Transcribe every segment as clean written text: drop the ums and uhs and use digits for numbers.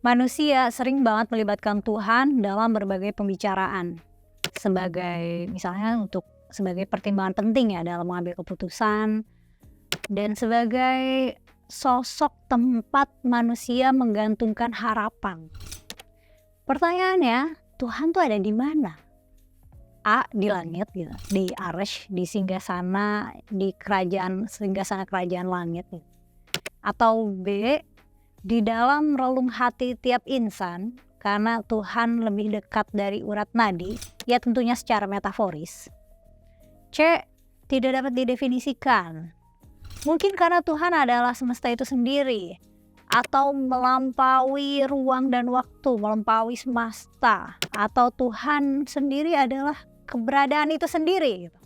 Manusia sering banget melibatkan Tuhan dalam berbagai pembicaraan. Sebagai pertimbangan penting ya dalam mengambil keputusan dan sebagai sosok tempat manusia menggantungkan harapan. Pertanyaannya, Tuhan tuh ada di mana? A, di langit gitu, di arsy, di singgasana, singgasana kerajaan langit gitu. Atau B, di dalam relung hati tiap insan, karena Tuhan lebih dekat dari urat nadi, ya tentunya secara metaforis. C, tidak dapat didefinisikan. Mungkin karena Tuhan adalah semesta itu sendiri, atau melampaui ruang dan waktu, melampaui semesta, atau Tuhan sendiri adalah keberadaan itu sendiri gitu.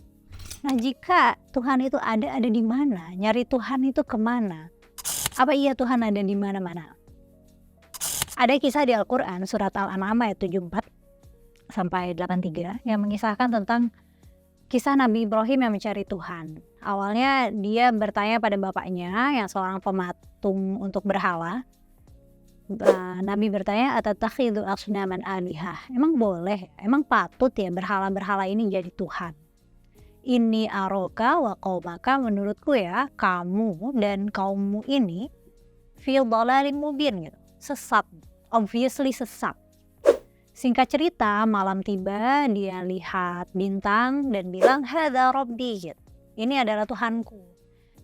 Nah, jika Tuhan itu ada di mana? Nyari Tuhan itu kemana? Apa iya Tuhan ada di mana-mana? Ada kisah di Al-Quran surat Al-An'am ayat 74 sampai 83 yang mengisahkan tentang kisah Nabi Ibrahim yang mencari Tuhan. Awalnya dia bertanya pada bapaknya yang seorang pematung untuk berhala. Nabi bertanya, "Atatakhidu asnaman alihah?" Emang boleh? Emang patut ya berhala-berhala ini jadi Tuhan? Ini aroka wa qaumaka, menurutku ya kamu dan kaummu ini fil dhalalim mubin gitu, sesat, obviously sesat. Singkat cerita, malam tiba, dia lihat bintang dan bilang, "Hadza rabbi," gitu. Ini adalah Tuhanku.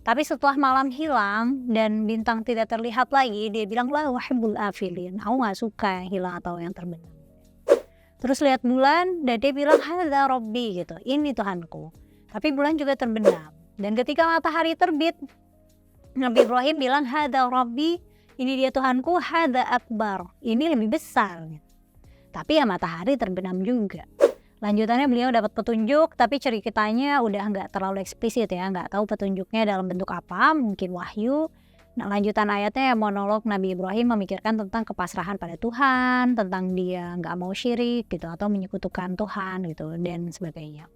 Tapi setelah malam hilang dan bintang tidak terlihat lagi, dia bilang, "La uhibbul afilin," aku gak suka yang hilang atau yang terbenam. Terus lihat bulan dan dia bilang, "Hadza rabbi," gitu, ini Tuhanku. Tapi bulan juga terbenam. Dan ketika matahari terbit, Nabi Ibrahim bilang, "Hadza rabbi," ini dia Tuhanku, "hadza akbar," ini lebih besar. Tapi ya matahari terbenam juga. Lanjutannya beliau dapat petunjuk, tapi ceritanya udah nggak terlalu eksplisit ya, nggak tahu petunjuknya dalam bentuk apa, mungkin wahyu. Nah, lanjutan ayatnya monolog Nabi Ibrahim memikirkan tentang kepasrahan pada Tuhan, tentang dia nggak mau syirik gitu atau menyekutukan Tuhan gitu dan sebagainya.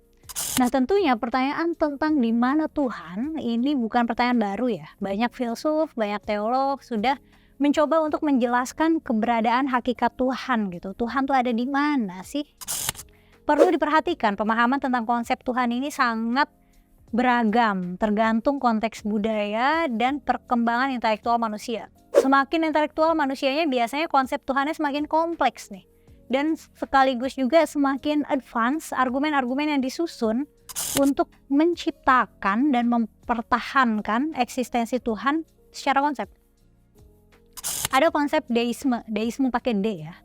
Nah, tentunya pertanyaan tentang di mana Tuhan ini bukan pertanyaan baru ya. Banyak filsuf, banyak teolog sudah mencoba untuk menjelaskan keberadaan hakikat Tuhan gitu. Tuhan tuh ada di mana sih? Perlu diperhatikan, pemahaman tentang konsep Tuhan ini sangat beragam, tergantung konteks budaya dan perkembangan intelektual manusia. Semakin intelektual manusianya, biasanya konsep Tuhannya semakin kompleks nih. Dan sekaligus juga semakin advance argumen-argumen yang disusun untuk menciptakan dan mempertahankan eksistensi Tuhan secara konsep. Ada konsep deisme pakai D ya,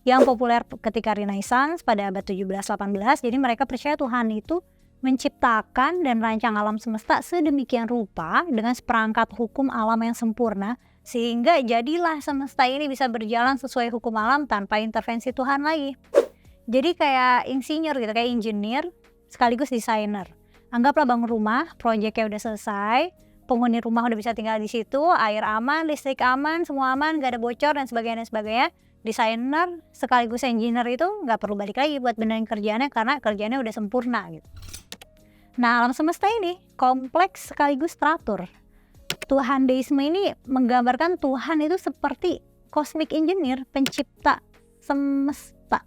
yang populer ketika Renaissance pada abad 17-18. Jadi mereka percaya Tuhan itu menciptakan dan merancang alam semesta sedemikian rupa dengan seperangkat hukum alam yang sempurna, sehingga jadilah semesta ini bisa berjalan sesuai hukum alam tanpa intervensi Tuhan lagi. Jadi kayak insinyur gitu, kayak engineer sekaligus desainer. Anggaplah bangun rumah, proyeknya udah selesai, penghuni rumah udah bisa tinggal di situ, air aman, listrik aman, semua aman, gak ada bocor dan sebagainya. Desainer sekaligus engineer itu nggak perlu balik lagi buat benerin kerjaannya karena kerjaannya udah sempurna gitu. Nah, alam semesta ini kompleks sekaligus teratur. Tuhan deisme ini menggambarkan Tuhan itu seperti cosmic engineer, pencipta semesta,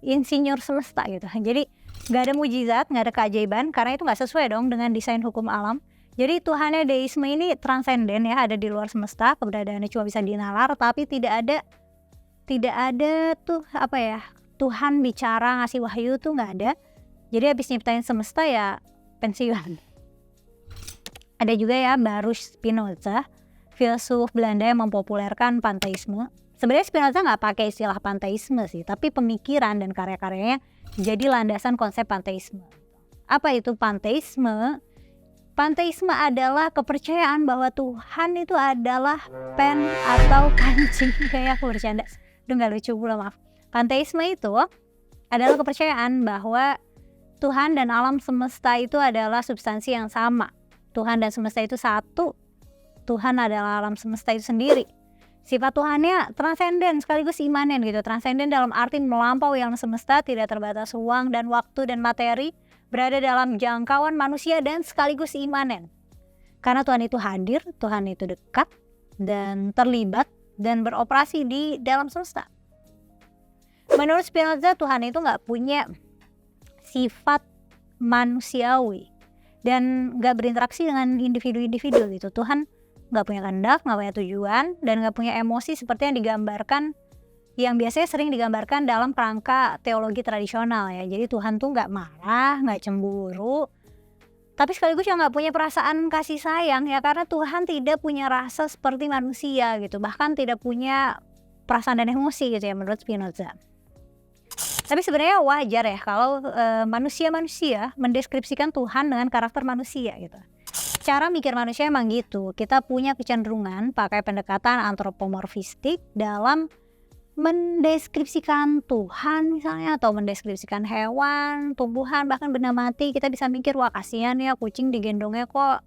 insinyur semesta gitu. Jadi nggak ada mujizat, nggak ada keajaiban karena itu nggak sesuai dong dengan desain hukum alam. Jadi Tuhannya deisme ini transenden ya, ada di luar semesta, keberadaannya cuma bisa dinalar, tapi tidak ada tuh apa ya, Tuhan bicara ngasih wahyu tuh nggak ada. Jadi habis nyiptain semesta ya pensiun. Ada juga ya Baruch Spinoza, filsuf Belanda yang mempopulerkan panteisme. Sebenarnya Spinoza nggak pakai istilah panteisme sih, tapi pemikiran dan karya-karyanya jadi landasan konsep panteisme. Apa itu panteisme? Panteisme adalah kepercayaan bahwa Tuhan itu adalah pen atau kancing. Kayak aku bercanda, nggak lucu pula, maaf. Panteisme itu adalah kepercayaan bahwa Tuhan dan alam semesta itu adalah substansi yang sama. Tuhan dan semesta itu satu. Tuhan adalah alam semesta itu sendiri. Sifat Tuhannya transenden sekaligus imanen gitu. Transenden dalam arti melampaui alam semesta, tidak terbatas ruang dan waktu dan materi, berada dalam jangkauan manusia dan sekaligus imanen. Karena Tuhan itu hadir, Tuhan itu dekat dan terlibat dan beroperasi di dalam semesta. Menurut Spinoza, Tuhan itu nggak punya sifat manusiawi dan nggak berinteraksi dengan individu-individu gitu. Tuhan nggak punya kehendak, nggak punya tujuan, dan nggak punya emosi seperti yang digambarkan, yang biasanya sering digambarkan dalam kerangka teologi tradisional ya. Jadi Tuhan tuh nggak marah, nggak cemburu, tapi sekaligus juga nggak punya perasaan kasih sayang ya, karena Tuhan tidak punya rasa seperti manusia gitu, bahkan tidak punya perasaan dan emosi gitu ya menurut Spinoza. Tapi sebenarnya wajar ya kalau manusia-manusia mendeskripsikan Tuhan dengan karakter manusia gitu. Cara mikir manusia emang gitu, kita punya kecenderungan pakai pendekatan antropomorfistik dalam mendeskripsikan Tuhan misalnya, atau mendeskripsikan hewan, tumbuhan, bahkan benda mati. Kita bisa mikir, wah kasihan ya kucing digendongnya kok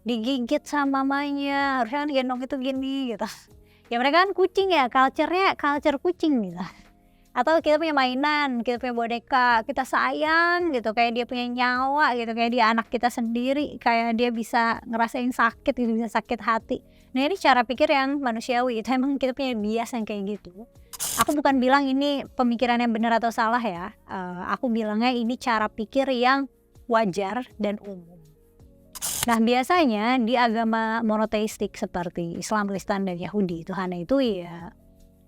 digigit sama mamanya, harusnya kan digendong itu gini gitu. Ya mereka kan kucing ya, culture-nya culture kucing gitu. Atau kita punya mainan, kita punya boneka, kita sayang gitu, kayak dia punya nyawa gitu, kayak dia anak kita sendiri, kayak dia bisa ngerasain sakit gitu, bisa sakit hati. Nah ini cara pikir yang manusiawi, itu emang kita punya bias yang kayak gitu. Aku bukan bilang ini pemikiran yang benar atau salah ya, aku bilangnya ini cara pikir yang wajar dan umum. Nah biasanya di agama monoteistik seperti Islam, Kristen, dan Yahudi, Tuhan itu ya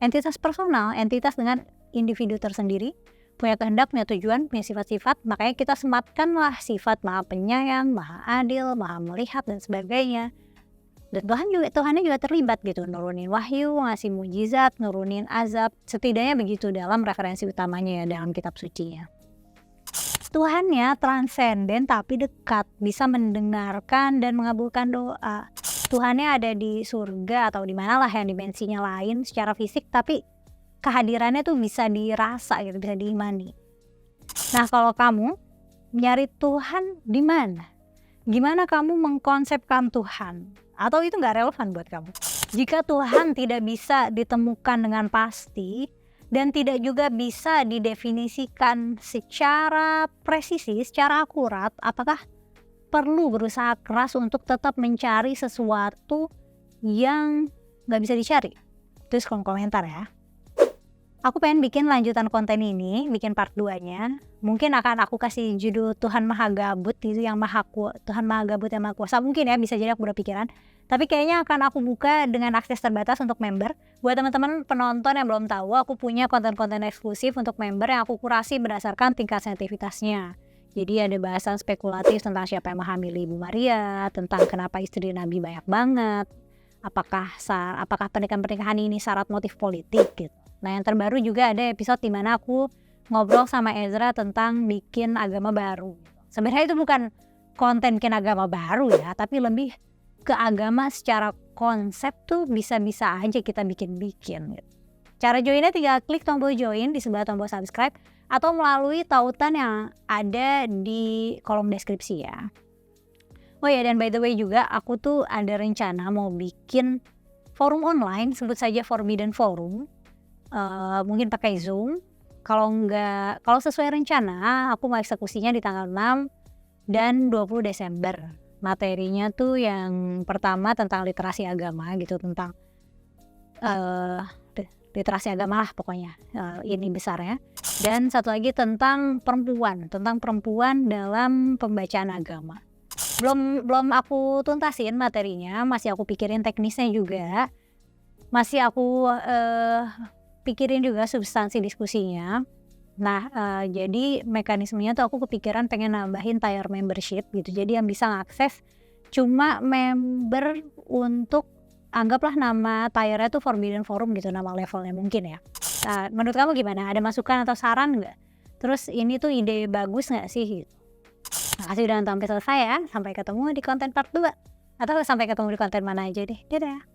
entitas personal, entitas dengan individu tersendiri, punya kehendak, punya tujuan, punya sifat-sifat. Makanya kita sematkanlah sifat maha penyayang, maha adil, maha melihat, dan sebagainya. Dan Tuhannya juga terlibat gitu, nurunin wahyu, ngasih mujizat, nurunin azab, setidaknya begitu dalam referensi utamanya ya dalam kitab sucinya. Tuhannya transenden tapi dekat, bisa mendengarkan dan mengabulkan doa. Tuhannya ada di surga atau di manalah yang dimensinya lain secara fisik, tapi kehadirannya tuh bisa dirasa gitu, bisa diimani. Nah kalau kamu nyari Tuhan di mana? Gimana kamu mengkonsepkan Tuhan? Atau itu nggak relevan buat kamu? Jika Tuhan tidak bisa ditemukan dengan pasti dan tidak juga bisa didefinisikan secara presisi, secara akurat, apakah perlu berusaha keras untuk tetap mencari sesuatu yang nggak bisa dicari? Terus kolom komentar ya. Aku pengen bikin lanjutan konten ini, bikin part 2-nya. Mungkin akan aku kasih judul Tuhan Maha Gabut gitu, yang Tuhan Maha Gabut yang Maha Kuasa. Mungkin ya, bisa jadi aku berpikiran. Tapi kayaknya akan aku buka dengan akses terbatas untuk member. Buat teman-teman penonton yang belum tahu, aku punya konten-konten eksklusif untuk member yang aku kurasi berdasarkan tingkat sensitivitasnya. Jadi ada bahasan spekulatif tentang siapa yang menghamili Ibu Maria, tentang kenapa istri Nabi banyak banget, apakah pernikahan ini syarat motif politik gitu. Nah yang terbaru juga ada episode dimana aku ngobrol sama Ezra tentang bikin agama baru. Sebenarnya itu bukan konten bikin agama baru ya, tapi lebih ke agama secara konsep tuh bisa-bisa aja kita bikin-bikin gitu. Cara joinnya tinggal klik tombol join di sebelah tombol subscribe atau melalui tautan yang ada di kolom deskripsi ya. Oh ya, dan by the way juga aku tuh ada rencana mau bikin forum online, sebut saja Forbidden Forum. Mungkin pakai Zoom. Kalau sesuai rencana aku mau eksekusinya di tanggal 6 dan 20 Desember. Materinya tuh yang pertama tentang literasi agama gitu, tentang literasi agama lah pokoknya, ini besarnya. Dan satu lagi tentang perempuan dalam pembacaan agama. Belum aku tuntasin materinya, masih aku pikirin teknisnya juga, masih aku pikirin juga substansi diskusinya. Nah jadi mekanismenya tuh aku kepikiran pengen nambahin tier membership gitu, jadi yang bisa ngakses cuma member untuk, anggaplah nama tiernya tuh Forbidden Forum gitu, nama levelnya mungkin ya. Nah menurut kamu gimana? Ada masukan atau saran nggak? Terus ini tuh ide bagus nggak sih? Makasih udah nonton sampai selesai ya. Sampai ketemu di konten part 2. Atau sampai ketemu di konten mana aja deh. Dadah.